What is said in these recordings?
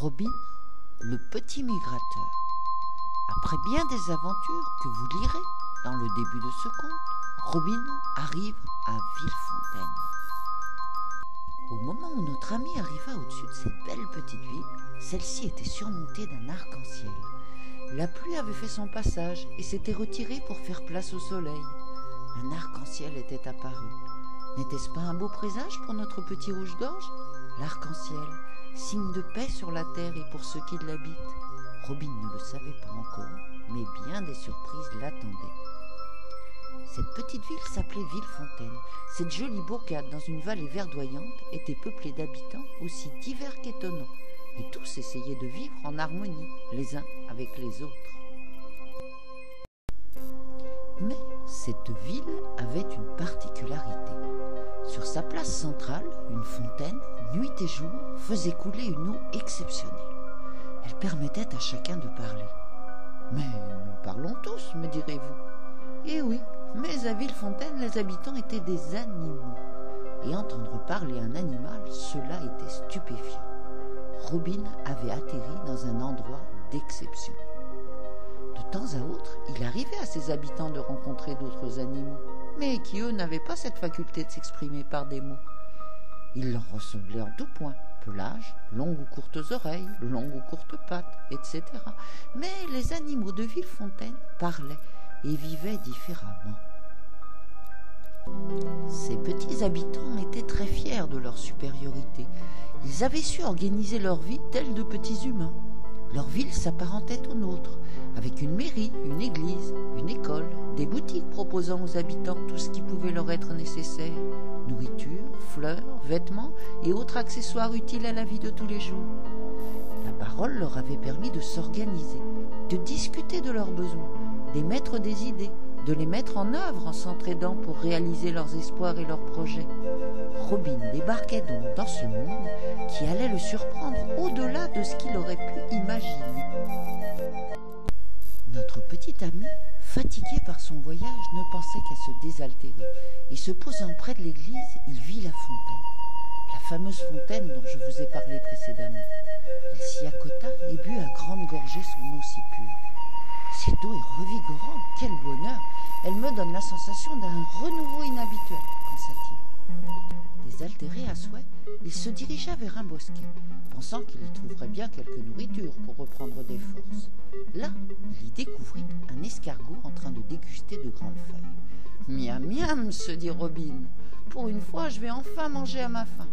Robin, le petit migrateur. Après bien des aventures que vous lirez dans le début de ce conte, Robin arrive à Villefontaine. Au moment où notre ami arriva au-dessus de cette belle petite ville, celle-ci était surmontée d'un arc-en-ciel. La pluie avait fait son passage et s'était retirée pour faire place au soleil. Un arc-en-ciel était apparu. N'était-ce pas un beau présage pour notre petit rouge-gorge? L'arc-en-ciel, signe de paix sur la terre et pour ceux qui l'habitent. Robin ne le savait pas encore, mais bien des surprises l'attendaient. Cette petite ville s'appelait Villefontaine. Cette jolie bourgade dans une vallée verdoyante était peuplée d'habitants aussi divers qu'étonnants, et tous essayaient de vivre en harmonie les uns avec les autres. Mais cette ville avait une particularité. Sur sa place centrale, une fontaine, nuit et jour, faisait couler une eau exceptionnelle. Elle permettait à chacun de parler. Mais nous parlons tous, me direz-vous. Eh oui, mais à Villefontaine, les habitants étaient des animaux. Et entendre parler un animal, cela était stupéfiant. Robin avait atterri dans un endroit d'exception. De temps à autre, il arrivait à ses habitants de rencontrer d'autres animaux, mais qui, eux, n'avaient pas cette faculté de s'exprimer par des mots. Il leur ressemblait en tout point, pelage, longues ou courtes oreilles, longues ou courtes pattes, etc. Mais les animaux de Villefontaine parlaient et vivaient différemment. Ces petits habitants étaient très fiers de leur supériorité. Ils avaient su organiser leur vie telle de petits humains. Leur ville s'apparentait aux nôtres, avec une mairie, une église, une école, des boutiques proposant aux habitants tout ce qui pouvait leur être nécessaire, nourriture, fleurs, vêtements et autres accessoires utiles à la vie de tous les jours. La parole leur avait permis de s'organiser, de discuter de leurs besoins, d'émettre des idées, de les mettre en œuvre en s'entraidant pour réaliser leurs espoirs et leurs projets. Robin débarquait donc dans ce monde qui allait le surprendre au-delà de ce qu'il aurait pu imaginer. Notre petit ami, fatigué par son voyage, ne pensait qu'à se désaltérer, et se posant près de l'église, il vit la fontaine, la fameuse fontaine dont je vous ai parlé précédemment. Il s'y accota et but à grandes gorgées son eau si pure. Cette eau est revigorante, quel bonheur! Elle me donne la sensation d'un renouveau inhabituel, pensa-t-il. Désaltéré à souhait, il se dirigea vers un bosquet, pensant qu'il y trouverait bien quelque nourriture pour reprendre des forces. Là, il y découvrit un escargot en train de déguster de grandes feuilles. « Miam, miam !» se dit Robin. « Pour une fois, je vais enfin manger à ma faim. »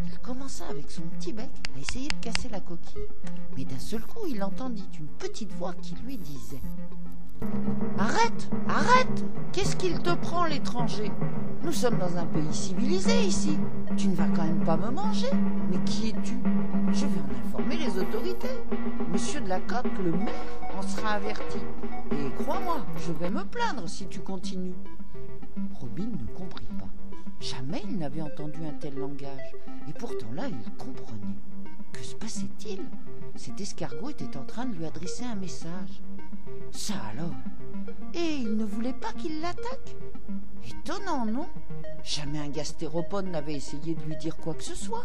Il commença avec son petit bec à essayer de casser la coquille. Mais d'un seul coup, il entendit une petite voix qui lui disait « Arrête, arrête! Qu'est-ce qu'il te prend, l'étranger? Nous sommes dans un pays civilisé ici. Tu ne vas quand même pas me manger. Mais qui es-tu? Je vais en informer les autorités. Monsieur de la Coque, le maire, en sera averti. Et crois-moi, je vais me plaindre si tu continues. » Robin ne comprit pas. Jamais il n'avait entendu un tel langage. Et pourtant là, il comprenait. Que se passait-il? Cet escargot était en train de lui adresser un message. Ça alors! Et il ne voulait pas qu'il l'attaque? Étonnant, non? Jamais un gastéropode n'avait essayé de lui dire quoi que ce soit.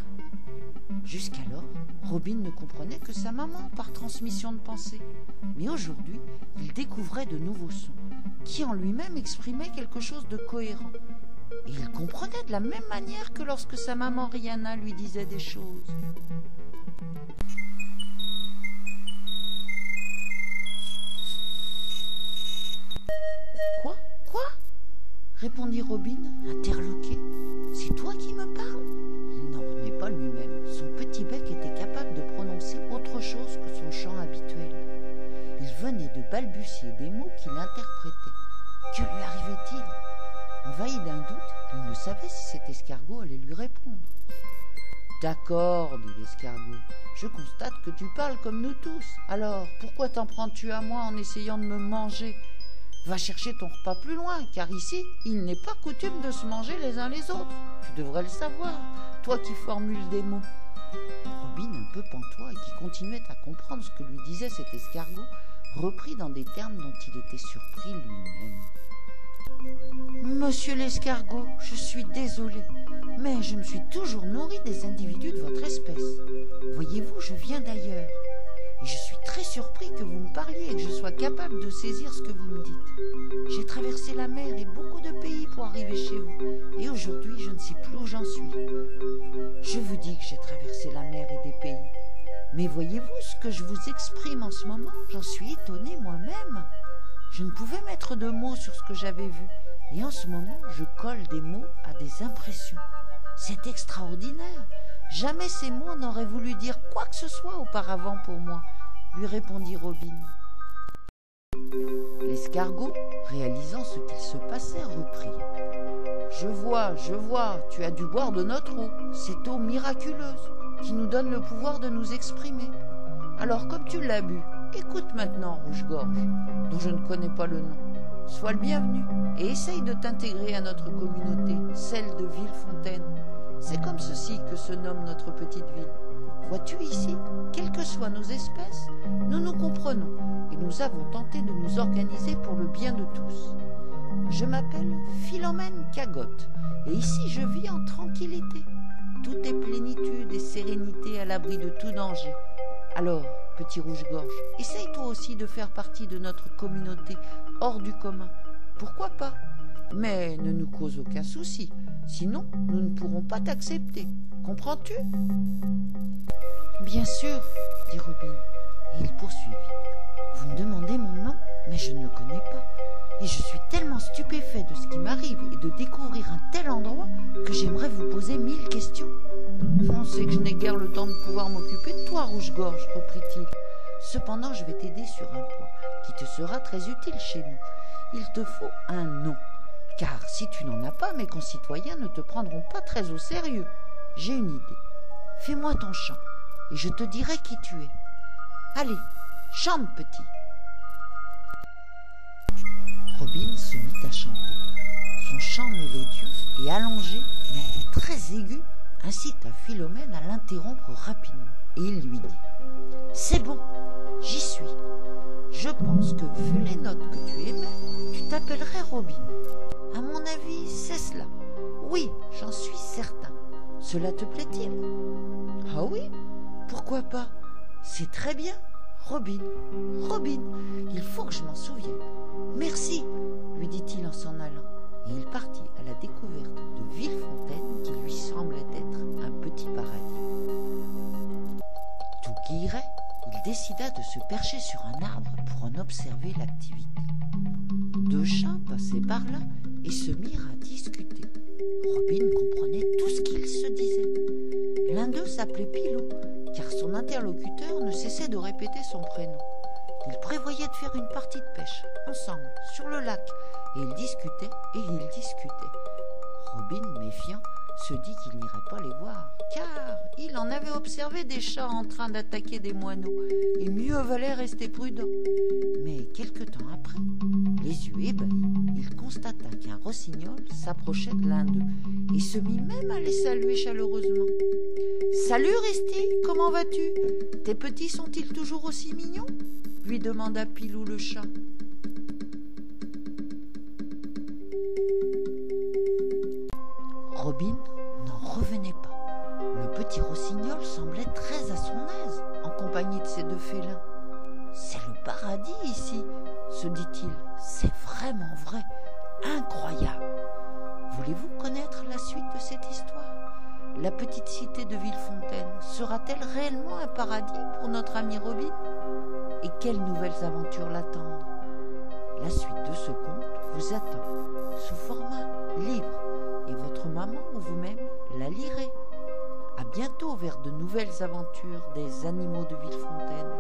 Jusqu'alors, Robin ne comprenait que sa maman par transmission de pensée. Mais aujourd'hui, il découvrait de nouveaux sons, qui en lui-même exprimaient quelque chose de cohérent. Et il comprenait de la même manière que lorsque sa maman Rihanna lui disait des choses. Quoi? Répondit Robin, interloqué. C'est toi qui me parles? Il n'en revenait pas lui-même. Son petit bec était capable de prononcer autre chose que son chant habituel. Il venait de balbutier des mots qu'il interprétait. Que lui arrivait-il? Envahi d'un doute, il ne savait si cet escargot allait lui répondre. « D'accord, dit l'escargot, je constate que tu parles comme nous tous. Alors, pourquoi t'en prends-tu à moi en essayant de me manger? Va chercher ton repas plus loin, car ici, il n'est pas coutume de se manger les uns les autres. Tu devrais le savoir, toi qui formules des mots. » Robin, un peu pantois et qui continuait à comprendre ce que lui disait cet escargot, reprit dans des termes dont il était surpris lui-même. « Monsieur l'escargot, je suis désolé, mais je me suis toujours nourri des individus de votre espèce. Voyez-vous, je je viens d'ailleurs. Et je suis très surpris que vous me parliez et que je sois capable de saisir ce que vous me dites. J'ai traversé la mer et beaucoup de pays pour arriver chez vous. Et aujourd'hui, je ne sais plus où j'en suis. Je vous dis que j'ai traversé la mer et des pays. Mais voyez-vous ce que je vous exprime en ce moment? J'en suis étonnée moi-même. Je ne pouvais mettre de mots sur ce que j'avais vu. Et en ce moment, je colle des mots à des impressions. C'est extraordinaire. Jamais ces mots n'auraient voulu dire quoi que ce soit auparavant pour moi, lui répondit Robin. L'escargot, réalisant ce qu'il se passait, reprit. Je vois, tu as dû boire de notre eau, cette eau miraculeuse, qui nous donne le pouvoir de nous exprimer. Alors, comme tu l'as bu, écoute maintenant, Rouge-Gorge, dont je ne connais pas le nom. Sois le bienvenu et essaye de t'intégrer à notre communauté, celle de Villefontaine. C'est comme ceci que se nomme notre petite ville. Vois-tu ici, quelles que soient nos espèces, nous nous comprenons et nous avons tenté de nous organiser pour le bien de tous. Je m'appelle Philomène Cagotte et ici je vis en tranquillité. Tout est plénitude et sérénité à l'abri de tout danger. Alors, petit rouge-gorge, essaye toi aussi de faire partie de notre communauté hors du commun. Pourquoi pas? Mais ne nous cause aucun souci, sinon nous ne pourrons pas t'accepter. Comprends-tu? Bien sûr, dit Robin, et il poursuivit. Vous me demandez mon nom, mais je ne le connais pas. Et je suis tellement stupéfait de ce qui m'arrive et de découvrir un tel endroit que j'aimerais vous poser 1000 questions. On sait que je n'ai guère le temps de pouvoir m'occuper de toi, Rouge-Gorge, reprit-il. Cependant, je vais t'aider sur un point qui te sera très utile chez nous. Il te faut un nom. Car si tu n'en as pas, mes concitoyens ne te prendront pas très au sérieux. J'ai une idée. Fais-moi ton chant, et je te dirai qui tu es. Allez, chante, petit. Robin se mit à chanter. Son chant mélodieux et allongé, mais très aigu, incita Philomène à l'interrompre rapidement. Et il lui dit « C'est bon, j'y suis. Je pense que, vu les notes que tu émets, tu t'appellerais Robin. À mon avis, c'est cela. Oui, j'en suis certain. Cela te plaît-il? Ah oui, pourquoi pas? C'est très bien. Robin, Robin, il faut que je m'en souvienne. Merci, lui dit-il en s'en allant. Et il partit à la découverte de Villefontaine qui lui semblait être un petit paradis. Tout qui irait, il décida de se percher sur un arbre pour en observer l'activité. Deux chats passaient par là et se mirent à discuter. Robin comprenait tout ce qu'ils se disaient. L'un d'eux s'appelait Pilou, car son interlocuteur ne cessait de répéter son prénom. Ils prévoyaient de faire une partie de pêche, ensemble, sur le lac, et ils discutaient et ils discutaient. Robin, méfiant, se dit qu'il n'irait pas les voir, car il en avait observé des chats en train d'attaquer des moineaux, et mieux valait rester prudent. Mais quelque temps après, les yeux ébahis, il constata qu'un rossignol s'approchait de l'un d'eux, et se mit même à les saluer chaleureusement. « Salut Risti, comment vas-tu? Tes petits sont-ils toujours aussi mignons ?» lui demanda Pilou le chat. Robin n'en revenait pas. Le petit rossignol semblait très à son aise en compagnie de ses deux félins. « C'est le paradis ici, se dit-il. C'est vraiment vrai, incroyable. Voulez-vous connaître la suite de cette histoire? La petite cité de Villefontaine sera-t-elle réellement un paradis pour notre ami Robin? Et quelles nouvelles aventures l'attendent? La suite de ce conte vous attend sous format livre et votre maman ou vous-même la lirez. À bientôt vers de nouvelles aventures des animaux de Villefontaine.